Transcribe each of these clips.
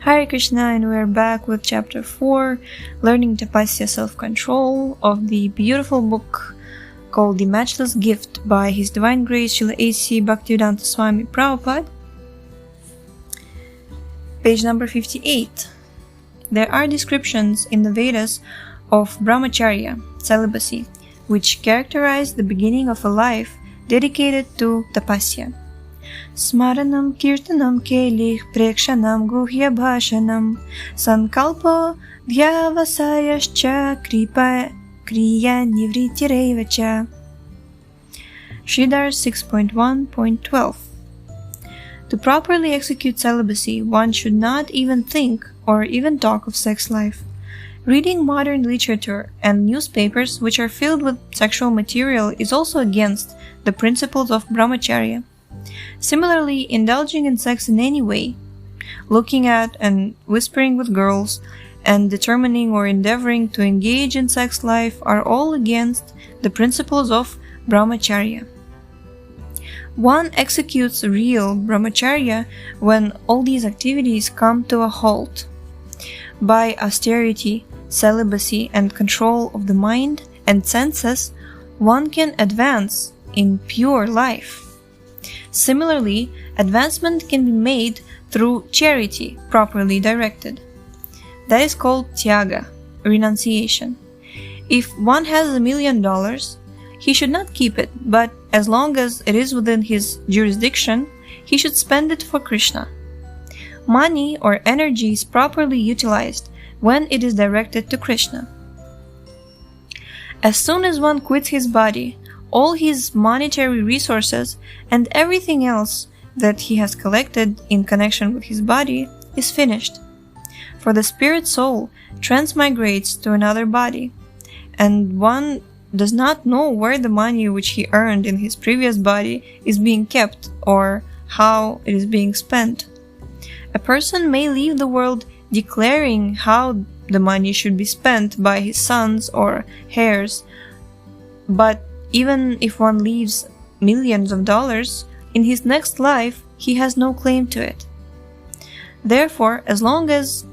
Hare Krishna, and we're back with chapter 4, learning Tapasya self-control of the beautiful book called The Matchless Gift by His Divine Grace Srila A.C. Bhaktivedanta Swami Prabhupada. Page number 58. There are descriptions in the Vedas of brahmacharya, celibacy, which characterize the beginning of a life dedicated to tapasya. Smaranam kirtanam kelih prekshanam guhya bhashanam sankalpo dhyavasayascha kripa kriya nivrittirevacha. Sridhar 6.1.12. To properly execute celibacy, one should not even think or even talk of sex life. Reading modern literature and newspapers which are filled with sexual material is also against the principles of brahmacharya. Similarly, indulging in sex in any way, looking at and whispering with girls, and determining or endeavoring to engage in sex life are all against the principles of brahmacharya. One executes real brahmacharya when all these activities come to a halt. By austerity, celibacy, and control of the mind and senses, one can advance in pure life. Similarly, advancement can be made through charity properly directed. That is called tyaga, renunciation. If one has $1 million, he should not keep it, but as long as it is within his jurisdiction, he should spend it for Krishna. Money or energy is properly utilized when it is directed to Krishna. As soon as one quits his body, all his monetary resources and everything else that he has collected in connection with his body is finished. For the spirit soul transmigrates to another body, and one does not know where the money which he earned in his previous body is being kept or how it is being spent. A person may leave the world declaring how the money should be spent by his sons or heirs, but even if one leaves millions of dollars, in his next life he has no claim to it. Therefore, as long as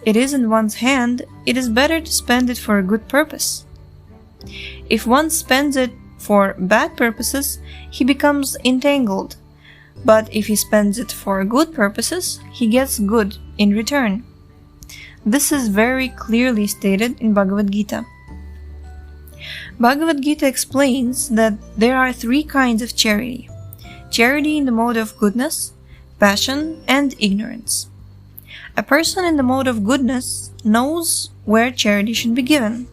it is in one's hand, it is better to spend it for a good purpose. If one spends it for bad purposes, he becomes entangled. But if he spends it for good purposes, he gets good in return. This is very clearly stated in Bhagavad Gita. Bhagavad Gita explains that there are 3 kinds of charity. Charity in the mode of goodness, passion, and ignorance. A person in the mode of goodness knows where charity should be given.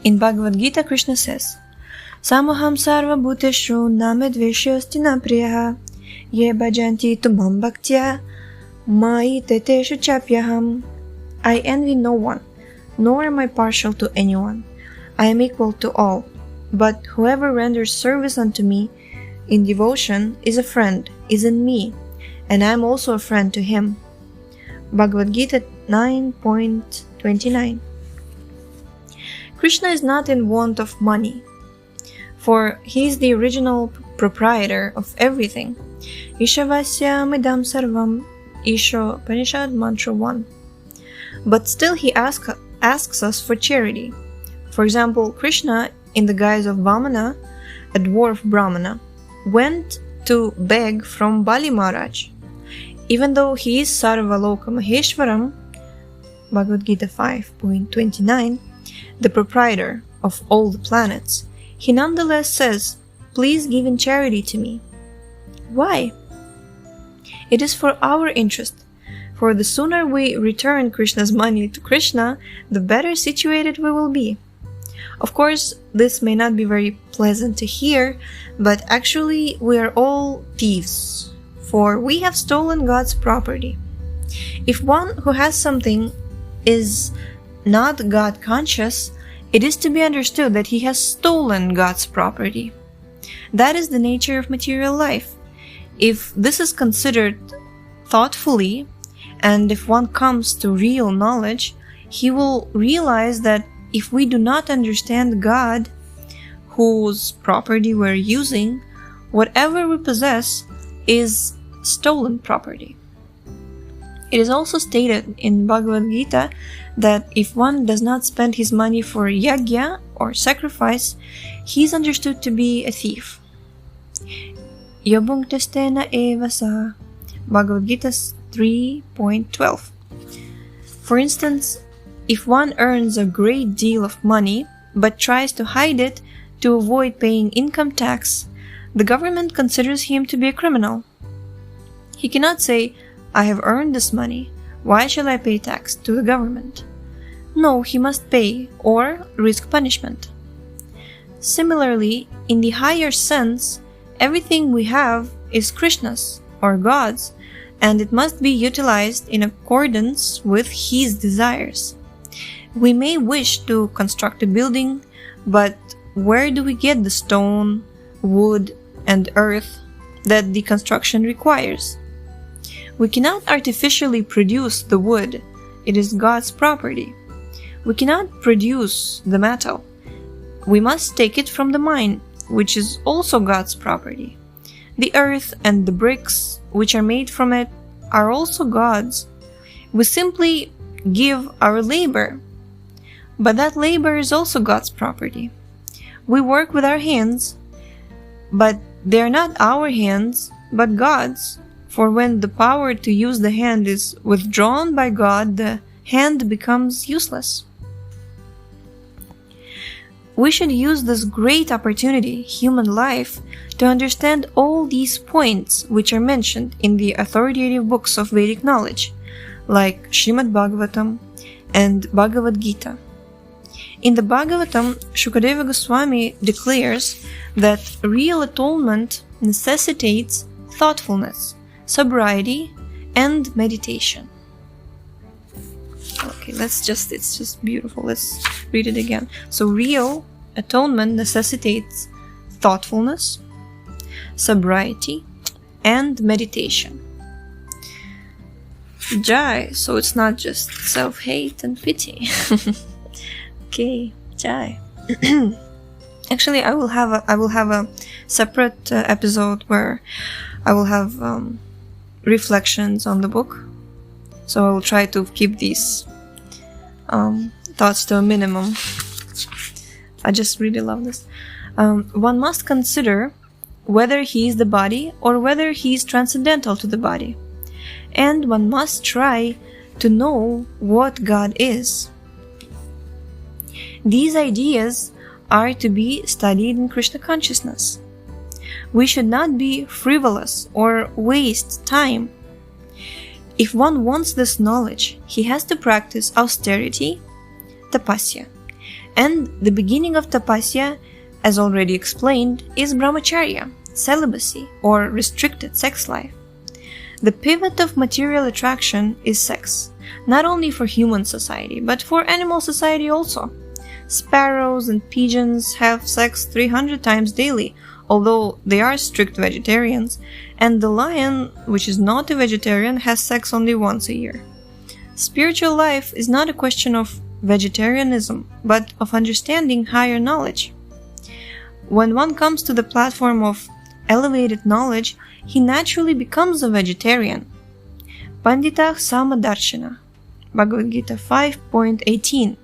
In Bhagavad Gita, Krishna says, Samaham sarva bhuteshu namedveshyosti na priyaha ye bhajanti tumam bhaktya mai teteshu chapyaham. I envy no one, nor am I partial to anyone. I am equal to all. But whoever renders service unto me in devotion is a friend, is in me, and I am also a friend to him. Bhagavad Gita 9.29. Krishna is not in want of money, for he is the original proprietor of everything. Ishavasya midam sarvam, Isha Upanishad Mantra 1. But still he asks us for charity. For example, Krishna, in the guise of Vamana, a dwarf Brahmana, went to beg from Bali Maharaj. Even though he is Sarvaloka Maheshwaram, Bhagavad Gita 5.29, the proprietor of all the planets, he nonetheless says, please give in charity to me. Why? It is for our interest, for the sooner we return Krishna's money to Krishna, the better situated we will be. Of course, this may not be very pleasant to hear, but actually we are all thieves, for we have stolen God's property. If one who has something is not God conscious, it is to be understood that he has stolen God's property. That is the nature of material life. If this is considered thoughtfully, and if one comes to real knowledge, he will realize that if we do not understand God, whose property we're using, whatever we possess is stolen property. It is also stated in Bhagavad Gita that if one does not spend his money for yagya or sacrifice, he is understood to be a thief. Yobungtestena eva sa. Bhagavad Gita 3.12. For instance, if one earns a great deal of money but tries to hide it to avoid paying income tax, the government considers him to be a criminal. He cannot say, "I have earned this money, why shall I pay tax to the government?" No, he must pay or risk punishment. Similarly, in the higher sense, everything we have is Krishna's or God's, and it must be utilized in accordance with his desires. We may wish to construct a building, but where do we get the stone, wood, and earth that the construction requires? We cannot artificially produce the wood. It is God's property. We cannot produce the metal. We must take it from the mine, which is also God's property. The earth and the bricks which are made from it are also God's. We simply give our labor, but that labor is also God's property. We work with our hands, but they are not our hands, but God's. For when the power to use the hand is withdrawn by God, the hand becomes useless. We should use this great opportunity, human life, to understand all these points which are mentioned in the authoritative books of Vedic knowledge, like Srimad Bhagavatam and Bhagavad Gita. In the Bhagavatam, Shukadeva Goswami declares that real atonement necessitates thoughtfulness, sobriety, and meditation. Okay, it's just beautiful. Let's read it again. So real atonement necessitates thoughtfulness, sobriety, and meditation. Jai, so it's not just self-hate and pity. Okay, Jai. Actually, I will have a separate episode where I will have reflections on the book. So I will try to keep these thoughts to a minimum. I just really love this. One must consider whether he is the body or whether he is transcendental to the body. And one must try to know what God is. These ideas are to be studied in Krishna consciousness. We should not be frivolous or waste time. If one wants this knowledge, he has to practice austerity, tapasya. And the beginning of tapasya, as already explained, is brahmacharya, celibacy, or restricted sex life. The pivot of material attraction is sex, not only for human society, but for animal society also. Sparrows and pigeons have sex 300 times daily, although they are strict vegetarians, and the lion, which is not a vegetarian, has sex only once a year. Spiritual life is not a question of vegetarianism, but of understanding higher knowledge. When one comes to the platform of elevated knowledge, he naturally becomes a vegetarian. Panditah Samadarshana, Bhagavad Gita 5.18.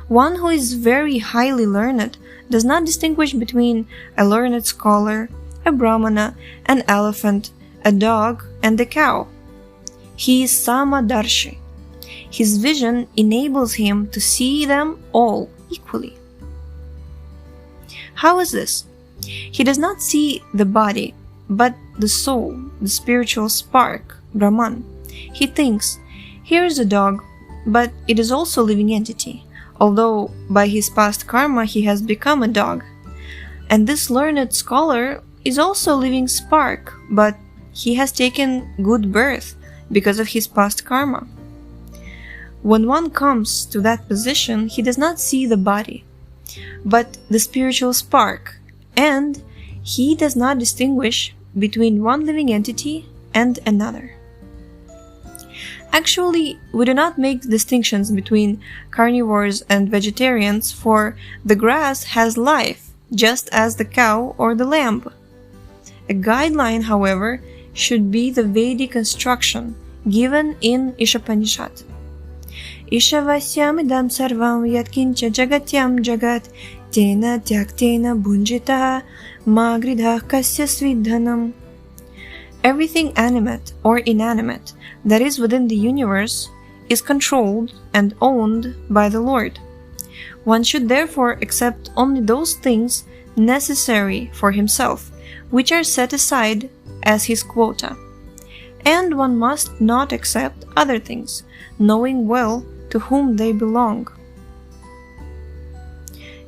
One who is very highly learned does not distinguish between a learned scholar, a brahmana, an elephant, a dog, and a cow. He is Samadarshi. His vision enables him to see them all equally. How is this? He does not see the body, but the soul, the spiritual spark, Brahman. He thinks, here is a dog, but it is also a living entity, although by his past karma he has become a dog. And this learned scholar is also a living spark, but he has taken good birth because of his past karma. When one comes to that position, he does not see the body, but the spiritual spark, and he does not distinguish between one living entity and another. Actually, we do not make distinctions between carnivores and vegetarians, for the grass has life, just as the cow or the lamb. A guideline, however, should be the Vedic instruction, given in Ishopanishad. Ishavasyamidam sarvam yatkincha jagatyam jagat tena tyaktena bunjitaha magridha kasya svidhanam. Everything animate or inanimate that is within the universe is controlled and owned by the Lord. One should therefore accept only those things necessary for himself, which are set aside as his quota. And one must not accept other things, knowing well to whom they belong.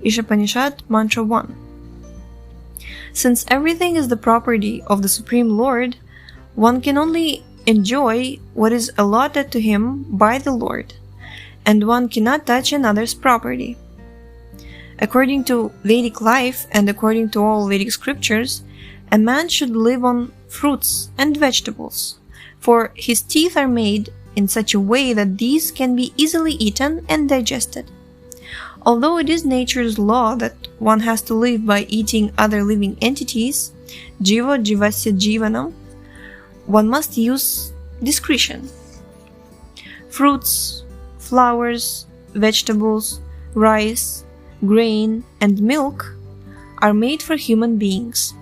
Ishopanishad Mantra 1. Since everything is the property of the Supreme Lord, one can only enjoy what is allotted to him by the Lord, and one cannot touch another's property. According to Vedic life and according to all Vedic scriptures, a man should live on fruits and vegetables, for his teeth are made in such a way that these can be easily eaten and digested. Although it is nature's law that one has to live by eating other living entities, jiva jivasya jivanam, one must use discretion. Fruits, flowers, vegetables, rice, grain, and milk are made for human beings.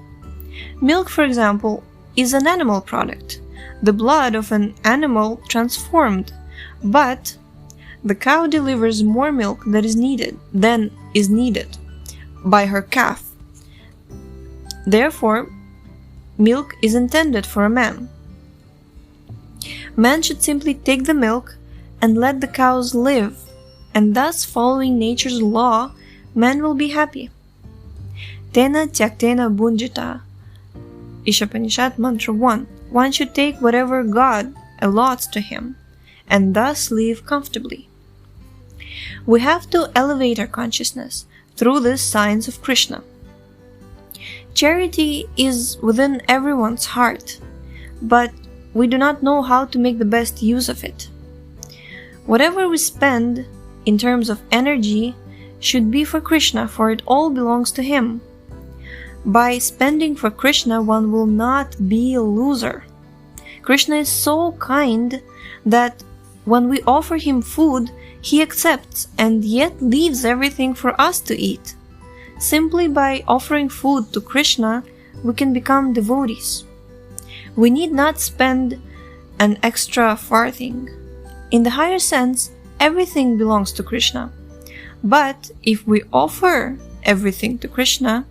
Milk, for example, is an animal product, the blood of an animal transformed, but the cow delivers more milk than is needed by her calf. Therefore, milk is intended for a man. Man should simply take the milk and let the cows live, and thus following nature's law, man will be happy. Tena tyaktena bunjita. Ishopanishad Mantra 1. One should take whatever God allots to him, and thus live comfortably. We have to elevate our consciousness through this science of Krishna. Charity is within everyone's heart, but we do not know how to make the best use of it. Whatever we spend in terms of energy should be for Krishna, for it all belongs to him. By spending for Krishna, one will not be a loser. Krishna is so kind that when we offer him food, he accepts and yet leaves everything for us to eat. Simply by offering food to Krishna, we can become devotees. We need not spend an extra farthing. In the higher sense, everything belongs to Krishna. But if we offer everything to Krishna,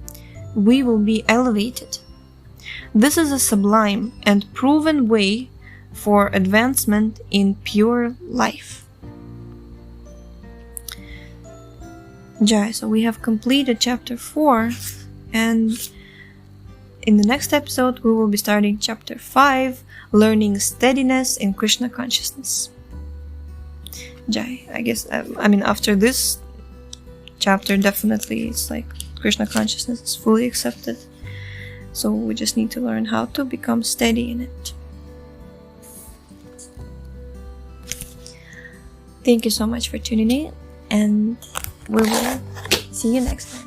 we will be elevated. This is a sublime and proven way for advancement in pure life. Jai, so we have completed chapter 4, and in the next episode we will be starting chapter 5, learning steadiness in Krishna consciousness. Jai, I guess, after this chapter, definitely it's like Krishna consciousness is fully accepted. So we just need to learn how to become steady in it. Thank you so much for tuning in, and we will see you next time.